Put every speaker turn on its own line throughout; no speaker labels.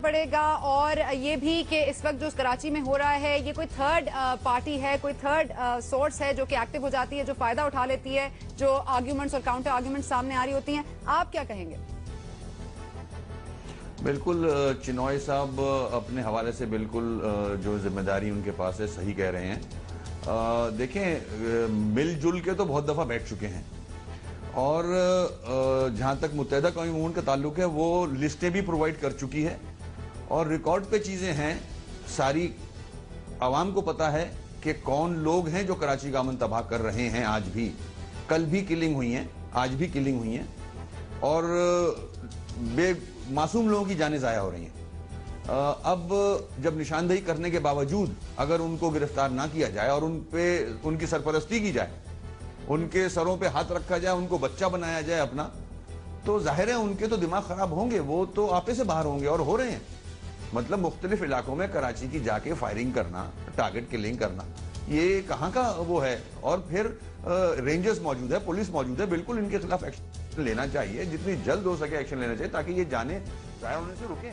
पड़ेगा और ये भी कि इस वक्त जो कराची में हो रहा है ये कोई थर्ड पार्टी है, कोई थर्ड सोर्स है जो कि एक्टिव हो जाती है, जो फायदा उठा लेती है, जो आर्ग्यूमेंट्स और काउंटर आर्ग्यूमेंट्स सामने आ रही होती हैं। आप क्या कहेंगे?
बिल्कुल चिनॉय साहब अपने हवाले से बिल्कुल जो जिम्मेदारी उनके पास है सही कह रहे हैं। देखें, मिलजुल के तो बहुत दफा बैठ चुके हैं और जहां तक मुत्तहिदा कौमी मूवमेंट का ताल्लुक है वो लिस्टें भी प्रोवाइड कर चुकी है और रिकॉर्ड पे चीजें हैं। सारी आवाम को पता है कि कौन लोग हैं जो कराची का अमन तबाह कर रहे हैं। आज भी, कल भी किलिंग हुई हैं, आज भी किलिंग हुई हैं और मासूम लोगों की जानें ज़ाया हो रही हैं। अब जब निशानदेही करने के बावजूद अगर उनको गिरफ्तार ना किया जाए और उन पे उनकी सरपरस्ती की जाए, उनके सरों पे हाथ रखा जाए, उनको बच्चा बनाया जाए अपना, तो जाहिर है उनके तो दिमाग खराब होंगे, वो तो आपे से बाहर होंगे और हो रहे हैं। मतलब मुख्तलिफ इलाकों में कराची की जाके फायरिंग करना, टारगेट किलिंग करना, ये कहाँ का वो है। और फिर रेंजर्स मौजूद है, पुलिस मौजूद है, बिल्कुल इनके खिलाफ एक्शन लेना चाहिए, जितनी जल्द हो सके एक्शन लेना चाहिए ताकि ये जाने जाया होने से रुके।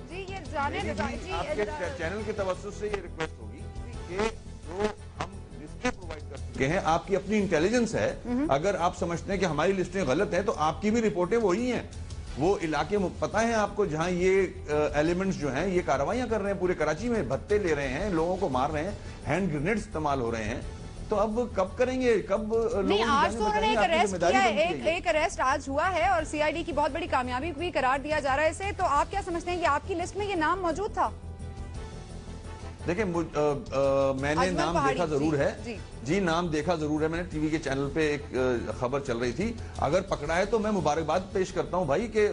जी, ये जाने
आपके चैनल के तवज्जुह से ये रिक्वेस्ट होगी कि जो हम लिस्टें प्रोवाइड कर चुके हैं, आपकी अपनी इंटेलिजेंस है, अगर आप समझते हैं कि हमारी लिस्टें गलत हैं तो आपकी भी रिपोर्टें वही हैं। वो इलाके पता है आपको जहां ये एलिमेंट्स जो हैं ये कार्रवाइयां कर रहे हैं, पूरे कराची में भत्ते ले रहे हैं, लोगों को मार रहे हैं, हैंड ग्रेनेड इस्तेमाल हो रहे हैं। तो अब कब करेंगे, कब
नहीं, आज तो उन्होंने एक अरेस्ट किया है, एक अरेस्ट आज हुआ है और सीआईडी की बहुत बड़ी कामयाबी भी करार दिया जा रहा है इसे। तो आप क्या समझते हैं कि आपकी लिस्ट में ये नाम मौजूद था?
देखिए, मैंने नाम देखा जरूर है जी, नाम देखा जरूर है मैंने। टीवी के चैनल पे एक खबर चल रही थी। अगर पकड़ा है तो मैं मुबारकबाद पेश करता हूं भाई कि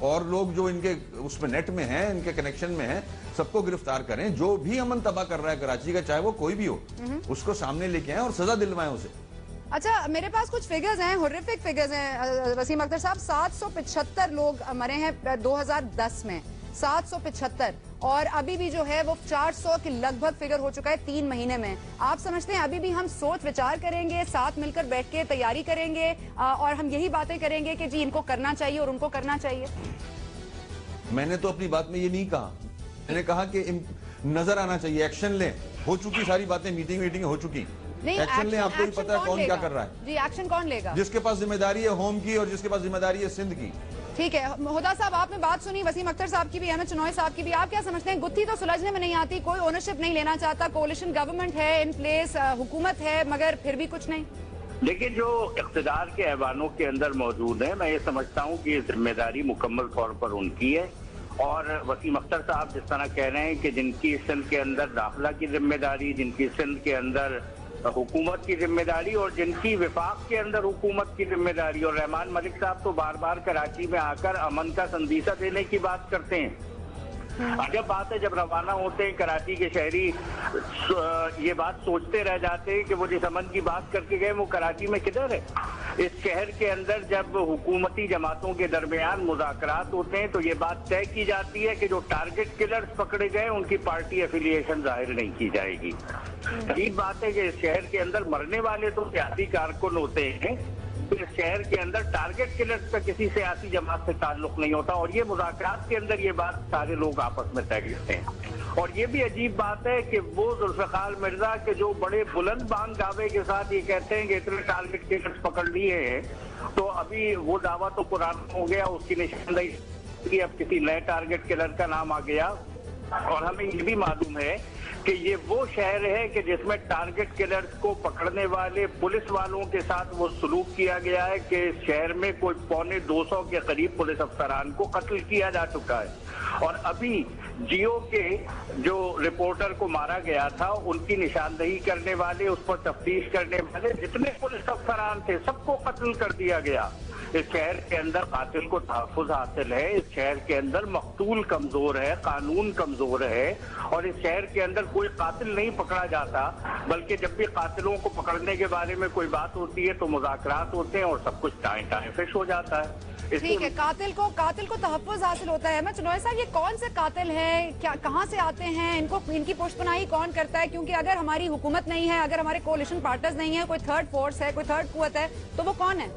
और लोग जो इनके उसमें नेट में हैं, इनके कनेक्शन में हैं, सबको गिरफ्तार करें। जो भी अमन तबाह कर रहा है कराची का, चाहे वो कोई भी हो, उसको सामने लेके आए और सजा दिलवाएं उसे।
अच्छा, मेरे पास कुछ फिगर्स हैं, हॉरिफिक फिगर्स हैं वसीम अख्तर साहब। 775 लोग मरे हैं 2010 में, 775, और अभी भी जो है वो 400 के लगभग फिगर हो चुका है 3 महीने में। आप समझते हैं अभी भी हम सोच विचार करेंगे, साथ मिलकर बैठ के तैयारी करेंगे और हम यही बातें करेंगे कि जी इनको करना चाहिए और उनको करना चाहिए?
मैंने तो अपनी बात में ये नहीं कहा। मैंने कहा कि नजर आना चाहिए, एक्शन लें। हो चुकी सारी बातें, मीटिंग हो चुकी, एक्शन लें। आपको भी पता है कौन क्या कर रहा है
जी। एक्शन कौन लेगा?
जिसके पास जिम्मेदारी है होम की और जिसके पास जिम्मेदारी है सिंध की।
ठीक है, हुदा साहब आपने बात सुनी, वसीम अख्तर साहब की भी, अहमद चिनॉय साहब की भी। आप क्या समझते हैं? गुत्थी तो सुलझने में नहीं आती, कोई ओनरशिप नहीं लेना चाहता, कोalition गवर्नमेंट है इन प्लेस, हुकूमत है, मगर फिर भी कुछ नहीं।
लेकिन जो इख्तिदार के ऐवानों के अंदर मौजूद है, मैं ये समझता हूँ कि ये जिम्मेदारी मुकम्मल तौर पर उनकी है। और वसीम अख्तर साहब जिस तरह कह रहे हैं कि जिनकी सिंध के अंदर दाखिला की जिम्मेदारी, जिनकी सिंध के अंदर हुकूमत की जिम्मेदारी और जिनकी विफाक के अंदर हुकूमत की जिम्मेदारी, और रहमान मलिक साहब तो बार बार कराची में आकर अमन का संदेशा देने की बात करते हैं। अजब बात है, जब रवाना होते हैं कराची के शहरी ये बात सोचते रह जाते हैं कि वो जिस अमन की बात करके गए वो कराची में किधर है। इस शहर के अंदर जब हुकूमती जमातों के दरमियान मुज़ाकरात होते हैं तो ये बात तय की जाती है कि जो टारगेट किलर्स पकड़े गए उनकी पार्टी एफिलिएशन जाहिर नहीं की जाएगी। अजीब बात है कि इस शहर के अंदर मरने वाले तो सियासी कारकुन होते हैं, तो इस शहर के अंदर टारगेट किलर्स का किसी सियासी जमात से ताल्लुक नहीं होता। और ये मुज़ाकरात के अंदर ये बात सारे लोग आपस में तय करते हैं। और ये भी अजीब बात है कि वो जुल्फ़िकार मिर्जा के जो बड़े बुलंद बांग दावे के साथ ये कहते हैं कि इतने टारगेट किलर्स पकड़ लिए हैं, तो अभी वो दावा तो पुराना हो गया, उसकी निशानदेही अब किसी नए टारगेट किलर का नाम आ गया। और हमें ये भी मालूम है कि ये वो शहर है कि जिसमें टारगेट किलर्स को पकड़ने वाले पुलिस वालों के साथ वो सलूक किया गया है कि इस शहर में कोई 250 के करीब पुलिस अफसरान को कत्ल किया जा चुका है। और अभी जियो के जो रिपोर्टर को मारा गया था, उनकी निशानदेही करने वाले, उस पर तफ्तीश करने वाले जितने पुलिस अफसरान थे सबको कत्ल कर दिया गया। इस शहर के अंदर कातिल को तहफ़्फ़ुज़ हासिल है, इस शहर के अंदर मक़तूल कमजोर है, कानून कमजोर है, और इस शहर के अंदर कोई कातिल नहीं पकड़ा जाता, बल्कि जब भी कातिलों को पकड़ने के बारे में कोई बात होती है तो मुज़ाकरात होते हैं और सब कुछ टाइम फिश हो जाता है।
ठीक है, कातिल को तहफ़्फ़ुज़ हासिल होता है। मैं चिनॉय साहब, ये कौन से कातिल हैं, क्या कहाँ से आते हैं, इनकी पुष्टपनाही कौन करता है? क्योंकि अगर हमारी हुकूमत नहीं है, अगर हमारे कोalition पार्टनर्स नहीं है, कोई थर्ड फोर्स है, कोई थर्ड कुव्वत है, तो वो कौन है?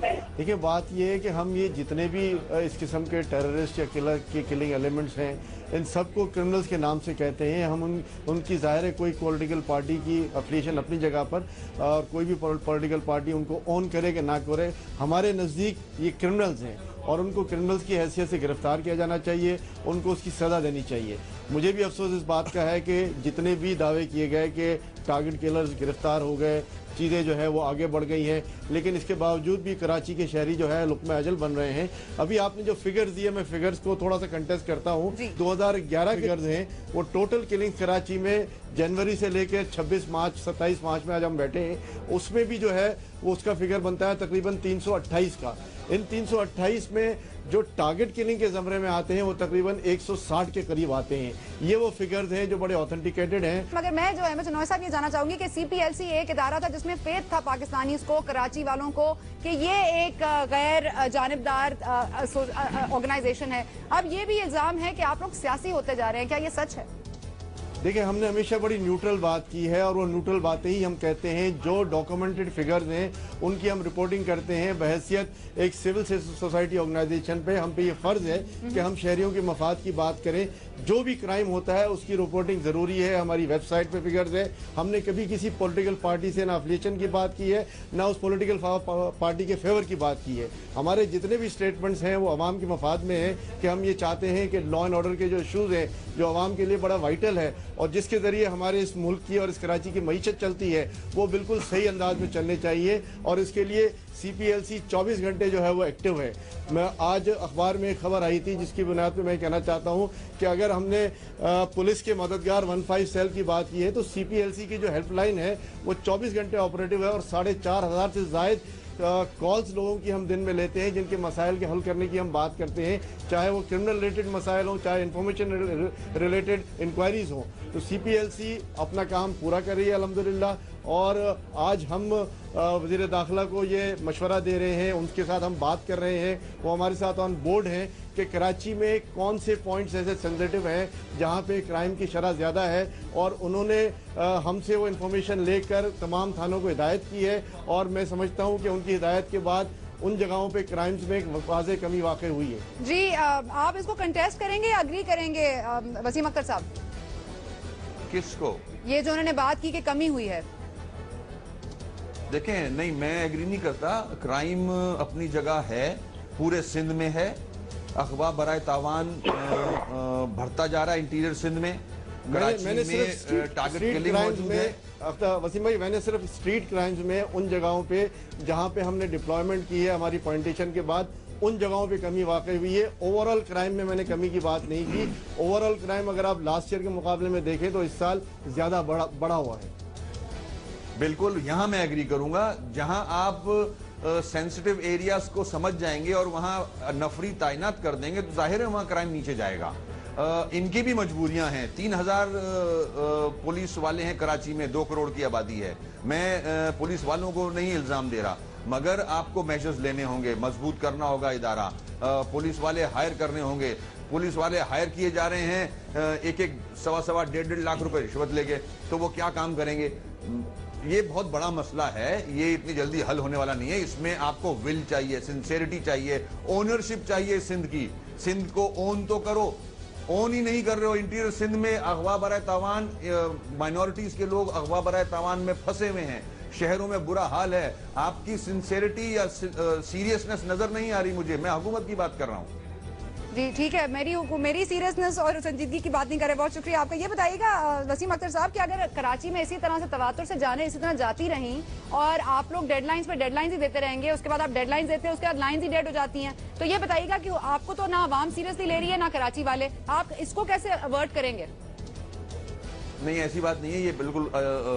देखिए, बात ये है कि हम ये जितने भी इस किस्म के टेररिस्ट या किलर के किलिंग एलिमेंट्स हैं, इन सबको क्रिमिनल्स के नाम से कहते हैं। हम उनकी ज़ाहिर है कोई पॉलिटिकल पार्टी की अफिलिएशन अपनी जगह पर, और कोई भी पॉलिटिकल पार्टी उनको ऑन करे कि ना करे, हमारे नज़दीक ये क्रिमिनल्स हैं और उनको क्रिमिनल्स की हैसियत से गिरफ्तार किया जाना चाहिए, उनको उसकी सज़ा देनी चाहिए। मुझे भी अफसोस इस बात का है कि जितने भी दावे किए गए कि टारगेट किलर्स गिरफ्तार हो गए, चीज़ें जो है वो आगे बढ़ गई हैं, लेकिन इसके बावजूद भी कराची के शहरी जो है लुक़्मा अजल बन रहे हैं। अभी आपने जो फिगर्स दिए, मैं फिगर्स को थोड़ा सा कंटेस्ट करता हूँ। 2011 फिगर्स हैं, वो टोटल किलिंग कराची में जनवरी से लेकर 26 मार्च 27 मार्च में आज हम बैठे हैं, उसमें भी जो है वो उसका फिगर बनता है तकरीबन 328 का। इन 328 में जो टारगेट किलिंग के ज़मरे में आते हैं वो तकरीबन 160 के करीब आते हैं। ये वो फिगर्स हैं जो बड़े ऑथेंटिकेटेड हैं।
मगर मैं जो है मैं चनोय साहब ये जानना चाहूंगी कि CPLC एक इदारा था जिसमें फेथ था पाकिस्तानी को, कराची वालों को, कि ये एक गैर जानिबदार ऑर्गेनाइजेशन है। अब ये भी इल्जाम है कि आप लोग सियासी होते जा रहे हैं, क्या ये सच है?
देखिए, हमने हमेशा बड़ी न्यूट्रल बात की है और वो न्यूट्रल बातें ही हम कहते हैं। जो डॉक्यूमेंटेड फिगर्स हैं उनकी हम रिपोर्टिंग करते हैं बहैसियत एक सिविल सोसाइटी ऑर्गेनाइजेशन पे। हम पे ये फ़र्ज़ है कि हम शहरियों के मफाद की बात करें। जो भी क्राइम होता है उसकी रिपोर्टिंग ज़रूरी है। हमारी वेबसाइट पे फिगर्स है। हमने कभी किसी पॉलिटिकल पार्टी से ना अफिलिएशन की बात की है, ना उस पॉलिटिकल पार्टी के फेवर की बात की है। हमारे जितने भी स्टेटमेंट्स हैं वो अवाम के मफाद में है कि हम ये चाहते हैं कि लॉ एंड ऑर्डर के जो इशूज़ हैं, जो अवाम के लिए बड़ा वाइटल है और जिसके ज़रिए हमारे इस मुल्क की और इस कराची की मईशत चलती है, वो बिल्कुल सही अंदाज में चलने चाहिए। और इसके लिए CPLC 24 घंटे जो है वो एक्टिव है। मैं आज अखबार में एक खबर आई थी जिसकी बुनियाद पे मैं कहना चाहता हूँ कि अगर हमने पुलिस के मददगार 15 सेल की बात की है तो CPLC की जो हेल्पलाइन है वो 24 घंटे ऑपरेटिव है और 4,500 से ज़ायद कॉल्स लोगों की हम दिन में लेते हैं जिनके मसाइल के हल करने की हम बात करते हैं, चाहे वो क्रिमिनल रिलेटेड मसाइल हों, चाहे इंफॉर्मेशन रिलेटेड इंक्वायरीज हों। तो CPLC अपना काम पूरा कर रही है अल्हम्दुलिल्लाह। और आज हम वज़ीर दाखिला को ये मशवरा दे रहे हैं, उनके साथ हम बात कर रहे हैं, वो हमारे साथ ऑन बोर्ड हैं कि कराची में कौन से पॉइंट्स ऐसे सेंसिटिव हैं जहाँ पे क्राइम की शरह ज़्यादा है, और उन्होंने हमसे वो इन्फॉर्मेशन लेकर तमाम थानों को हिदायत की है। और मैं समझता हूँ कि उनकी हिदायत के बाद उन जगहों पे क्राइम्स में एक वाज़ेह कमी वाक़ई हुई है।
जी, आप इसको कंटेस्ट करेंगे या अग्री करेंगे वसीम अख्तर साहब?
किसको?
ये जो उन्होंने बात की कि कमी हुई है।
देखें, नहीं, मैं एग्री नहीं करता। क्राइम अपनी जगह है, पूरे सिंध में है। अखवा बराए तावान बढ़ता जा रहा है इंटीरियर सिंध में। कराची में टारगेट किलिंग मौजूद है।
वसीम भाई, मैंने सिर्फ स्ट्रीट क्राइम्स में उन जगहों पे जहां पे हमने डिप्लॉयमेंट की है हमारी पॉइंटेशन के बाद, उन जगहों पे कमी वाकई हुई है। ओवरऑल क्राइम में मैंने कमी की बात नहीं की। ओवरऑल क्राइम अगर आप लास्ट ईयर के मुकाबले में देखें तो इस साल ज्यादा बढ़ा हुआ है।
बिल्कुल, यहां मैं एग्री करूंगा। जहां आप सेंसिटिव एरियाज को समझ जाएंगे और वहां नफरी तैनात कर देंगे तो जाहिर है वहां क्राइम नीचे जाएगा। इनकी भी मजबूरियां हैं। 3,000 पुलिस वाले हैं कराची में, 2 करोड़ की आबादी है। मैं पुलिस वालों को नहीं इल्जाम दे रहा, मगर आपको मेजर्स लेने होंगे, मजबूत करना होगा इदारा, पुलिस वाले हायर करने होंगे। पुलिस वाले हायर किए जा रहे हैं 1-1, 1.25, 1.5 लाख रुपए रिश्वत लेके, तो वो क्या काम करेंगे? ये बहुत बड़ा मसला है, ये इतनी जल्दी हल होने वाला नहीं है। इसमें आपको विल चाहिए, सिंसेरिटी चाहिए, ओनरशिप चाहिए सिंध की। सिंध को ओन तो करो, ओन ही नहीं कर रहे हो। इंटीरियर सिंध में अगवा बराए तावान, माइनॉरिटीज के लोग अगवा बराए तावान में फंसे हुए हैं। शहरों में बुरा हाल है। आपकी सिंसेरिटी या सीरियसनेस नजर नहीं आ रही मुझे। मैं हुकूमत की बात कर रहा हूँ।
जी ठीक है, मेरी सीरियसनेस और संजीदगी की बात नहीं करे। बहुत शुक्रिया आपका। ये बताइएगा वसीम अख्तर साहब कि अगर कराची में इसी तरह से तवातुर से जाने इसी तरह जाती रहीं और आप लोग डेडलाइंस पे डेडलाइंस ही देते रहेंगे, उसके बाद आप डेडलाइंस देते हैं, उसके बाद लाइंस ही डेड हो जाती हैं, तो ये बताइएगा कि आपको तो ना आवाम सीरियसली ले रही है ना कराची वाले, आप इसको कैसे अवॉइड करेंगे?
नहीं, ऐसी बात नहीं है, ये बिल्कुल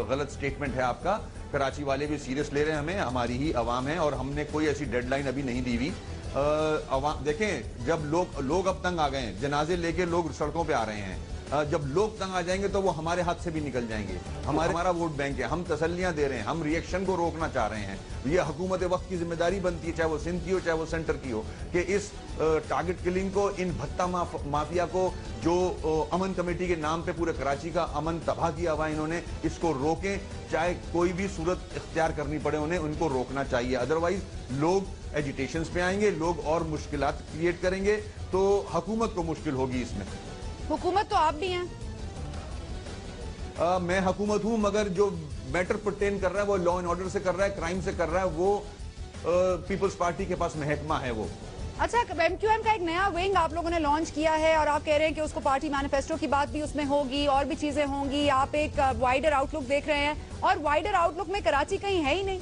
गलत स्टेटमेंट है आपका। कराची वाले भी सीरियस ले रहे हैं हमें, हमारी ही आवाम है, और हमने कोई ऐसी डेडलाइन अभी नहीं दी हुई। देखें, जब लोग अब तंग आ गए हैं, जनाजे लेके लोग सड़कों पे आ रहे हैं, जब लोग तंग आ जाएंगे तो वो हमारे हाथ से भी निकल जाएंगे। हमारा वोट बैंक है, हम तसल्लियां दे रहे हैं, हम रिएक्शन को रोकना चाह रहे हैं। ये हुकूमत वक्त की जिम्मेदारी बनती है, चाहे वो सिंध की हो चाहे वो सेंटर की हो, कि इस टारगेट किलिंग को, इन भत्ता माफिया को, जो अमन कमेटी के नाम पे पूरे कराची का अमन तबाह किया हुआ इन्होंने, इसको रोकें। चाहे कोई भी सूरत इख्तियार करनी पड़े उन्हें, उनको रोकना चाहिए। अदरवाइज लोग एजिटेशंस पे आएंगे, लोग और मुश्किलात क्रिएट करेंगे, तो हुकूमत को मुश्किल होगी इसमें।
हुकूमत तो आप भी हैं।
मैं हुकूमत हूं, मगर जो मैटर परटेन कर रहा है वो लॉ एंड ऑर्डर से कर रहा है, क्राइम से कर रहा है, वो पीपल्स पार्टी के पास महकमा है वो।
अच्छा, एमक्यूएम का एक नया विंग आप लोगों ने लॉन्च किया है और आप कह रहे हैं कि उसको पार्टी मैनिफेस्टो की बात भी उसमें होगी और भी चीजें होंगी, आप एक वाइडर आउटलुक देख रहे हैं और वाइडर आउटलुक में कराची कहीं है ही नहीं।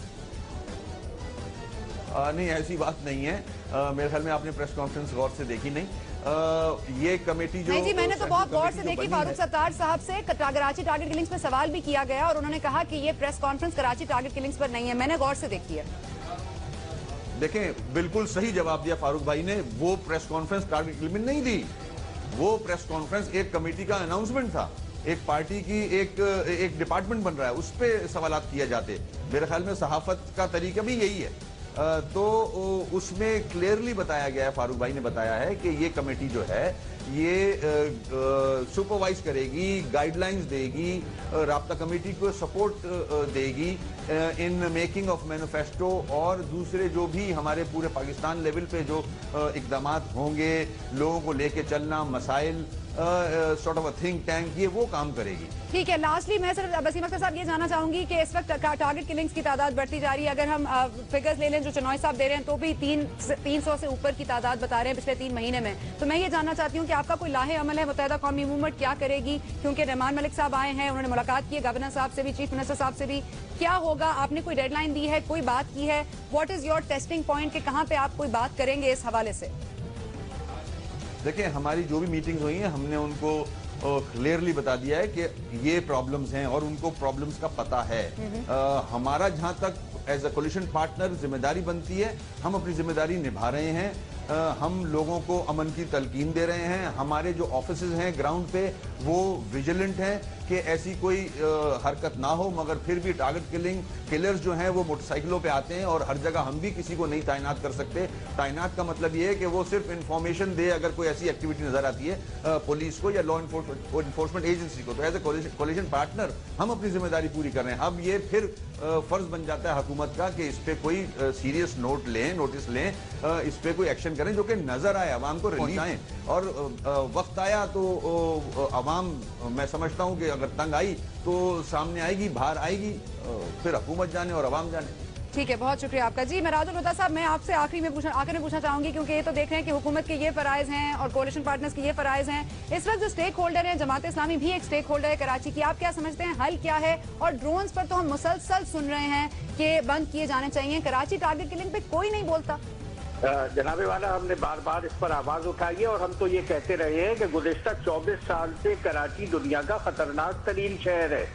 नहीं, ऐसी बात नहीं है। मेरे ख्याल में आपने प्रेस कॉन्फ्रेंस गौर से देखी नहीं। ये कमेटी जो
नहीं जी, मैंने तो बहुत गौर से देखी। फारूक सत्तार साहब से कराची टारगेट किलिंग्स पर सवाल भी किया गया और उन्होंने कहा कि ये press conference Karachi target killings पर नहीं है। मैंने गौर से देखी है।
देखें, बिल्कुल सही जवाब दिया फारूक भाई ने। वो प्रेस कॉन्फ्रेंस टारगेट किलिंग में नहीं दी, वो प्रेस कॉन्फ्रेंस एक कमेटी का अनाउंसमेंट था। एक पार्टी की एक डिपार्टमेंट बन रहा है, उस पर सवालात किए जाते। मेरे ख्याल में सहाफत का तरीका भी यही है। तो उसमें क्लियरली बताया गया है, फारूक भाई ने बताया है कि ये कमेटी जो है ये सुपरवाइज करेगी, गाइडलाइंस देगी, राब्ता कमेटी को सपोर्ट देगी इन मेकिंग ऑफ मैनिफेस्टो और दूसरे जो भी हमारे पूरे पाकिस्तान लेवल पे जो इक़दामात होंगे, लोगों को लेके चलना, मसाइल, sort of a think tank, ये वो काम करेगी।
ठीक है, लास्टली मैं सिर्फ वसीम अख्तर साहब ये जानना चाहूंगी कि इस वक्त टारगेट किलिंग्स की तादाद बढ़ती जा रही है। अगर हम फिगर्स ले लें जो चनोय साहब दे रहे हैं तो भी 300 से ऊपर की तादाद बता रहे हैं पिछले 3 महीने में। तो मैं ये जानना चाहती हूँ कि आपका कोई लाहे अमल है, मुत्तहिदा कौमी मूवमेंट क्या करेगी? क्योंकि रहमान मलिक साहब आए हैं, उन्होंने मुलाकात की है गवर्नर साहब से भी, चीफ मिनिस्टर साहब से भी। क्या होगा? आपने कोई डेडलाइन दी है, कोई बात की है? What is your testing point कि कहाँ पे आप कोई बात करेंगे इस हवाले से?
देखिए, हमारी जो भी मीटिंग्स हुई हैं हमने उनको क्लियरली बता दिया है कि ये प्रॉब्लम्स हैं और उनको प्रॉब्लम्स का पता है। हमारा जहां तक एज अ कोलिशन पार्टनर जिम्मेदारी बनती है, हम अपनी जिम्मेदारी निभा रहे हैं। हम लोगों को अमन की तलकीन दे रहे हैं। हमारे जो ऑफिसेज हैं ग्राउंड पे वो विजिलेंट हैं कि ऐसी कोई हरकत ना हो, मगर फिर भी टारगेट किलर्स जो हैं वो मोटरसाइकिलों पे आते हैं और हर जगह हम भी किसी को नहीं तैनात कर सकते। तैनात का मतलब ये है कि वो सिर्फ इंफॉर्मेशन दे अगर कोई ऐसी एक्टिविटी नजर आती है पुलिस को या लॉ इन्फोर्समेंट एजेंसी को। तो एज ए कोलिशन पार्टनर हम अपनी जिम्मेदारी पूरी कर रहे हैं। अब ये फिर फर्ज बन जाता है हुकूमत का कि इस पे कोई सीरियस नोटिस लें, इस पे कोई एक्शन करें जो कि नजर आए, अवाम को पहुंचाएं। और वक्त आया तो अवाम, मैं समझता हूं कि अगर तंग आई तो सामने आएगी, बाहर आएगी, फिर हुकूमत जाने और अवाम जाने।
ठीक है, बहुत शुक्रिया आपका जी। मेराजुल हुदा साहब, मैं आपसे आखिर में पूछना चाहूंगी क्योंकि ये तो देख रहे हैं कि हुकूमत के ये फराइज हैं और कोalition पार्टनर्स के ये फराइज हैं। इस वक्त जो स्टेक होल्डर है, जमात इस्लामी भी एक स्टेक होल्डर है कराची की, आप क्या समझते हैं हल क्या है? और ड्रोन्स पर तो हम मुसलसल सुन रहे हैं कि बंद किए जाने चाहिए, कराची टारगेट किलिंग पे कोई नहीं बोलता।
जनाबे वाला, हमने बार बार इस पर आवाज उठाई है और हम तो ये कहते रहे हैं कि गुज़िश्ता 24 साल से कराची दुनिया का खतरनाक तरीन शहर है।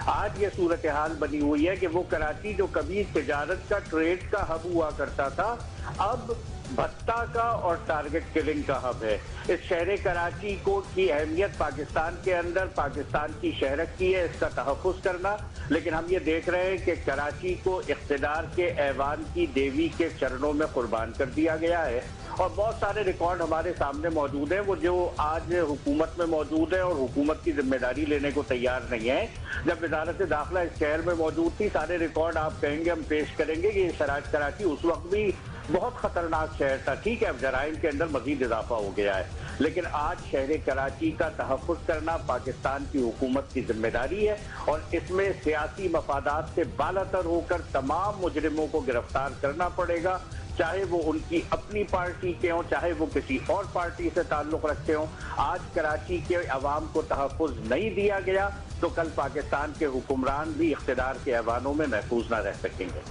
आज ये सूरत हाल बनी हुई है कि वो कराची जो कभी तिजारत का, ट्रेड का हब हुआ करता था, अब भत्ता का और टारगेट किलिंग का हब है। इस शहर कराची को की अहमियत पाकिस्तान के अंदर पाकिस्तान की शहरत की है, इसका तहफ़्फ़ुज़ करना। लेकिन हम ये देख रहे हैं कि कराची को इक़्तिदार के ऐवान की देवी के चरणों में कुर्बान कर दिया गया है और बहुत सारे रिकॉर्ड हमारे सामने मौजूद हैं, वो जो आज हुकूमत में मौजूद है और हुकूमत की जिम्मेदारी लेने को तैयार नहीं है। जब वज़ारत दाखिला इस शहर में मौजूद थी, सारे रिकॉर्ड आप कहेंगे हम पेश करेंगे कि कराची उस वक्त भी बहुत खतरनाक शहर था। ठीक है, अब जराइम के अंदर मजीद इजाफा हो गया है, लेकिन आज शहर कराची का तहफ़्फ़ुज़ करना पाकिस्तान की हुकूमत की जिम्मेदारी है और इसमें सियासी मफादात से बालातर होकर तमाम मुजरिमों को गिरफ्तार करना पड़ेगा, चाहे वो उनकी अपनी पार्टी के हों, चाहे वो किसी और पार्टी से ताल्लुक रखते हों। आज कराची के अवाम को तहफ़्फ़ुज़ नहीं दिया गया तो कल पाकिस्तान के हुक्मरान भी इक़्तिदार के ऐवानों में महफूज ना रह सकेंगे।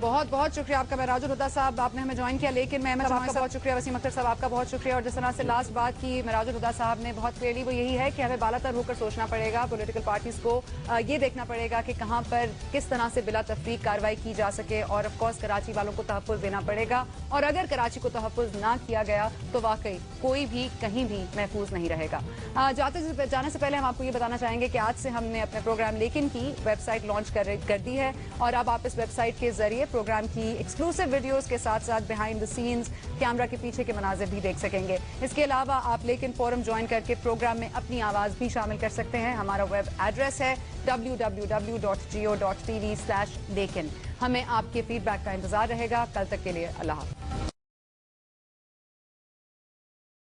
बहुत बहुत शुक्रिया आपका मेराजुल हुदा साहब, आपने हमें ज्वाइन किया। लेकिन मैं आपका बहुत शुक्रिया, वसीम अख्तर साहब आपका बहुत शुक्रिया। और जिस तरह से लास्ट बात की मेराजुल हुदा साहब ने बहुत क्लियरली, वो यही है कि हमें बालातर होकर सोचना पड़ेगा, पॉलिटिकल पार्टीज को ये देखना पड़ेगा कि कहाँ पर किस तरह से बिला तफरीक कार्रवाई की जा सके और ऑफकोर्स कराची वालों को तहफ़्फ़ुज़ देना पड़ेगा। और अगर कराची को तहफ़्फ़ुज़ ना किया गया तो वाकई कोई भी कहीं भी महफूज नहीं रहेगा। जाने से पहले हम आपको ये बताना चाहेंगे कि आज से हमने अपने प्रोग्राम लेकिन की वेबसाइट लॉन्च कर दी है और अब आप इस वेबसाइट के जरिए प्रोग्राम की एक्सक्लूसिव वीडियोस के साथ साथ बिहाइंड द सीन्स, कैमरा के पीछे के मनाजिर भी देख सकेंगे। इसके अलावा आप लेकिन फोरम ज्वाइन करके प्रोग्राम में अपनी आवाज भी शामिल कर सकते हैं। हमारा वेब एड्रेस है www.geo.tv/lekin। हमें आपके फीडबैक का इंतजार रहेगा। कल तक के लिए अल्लाह हाफ़िज़।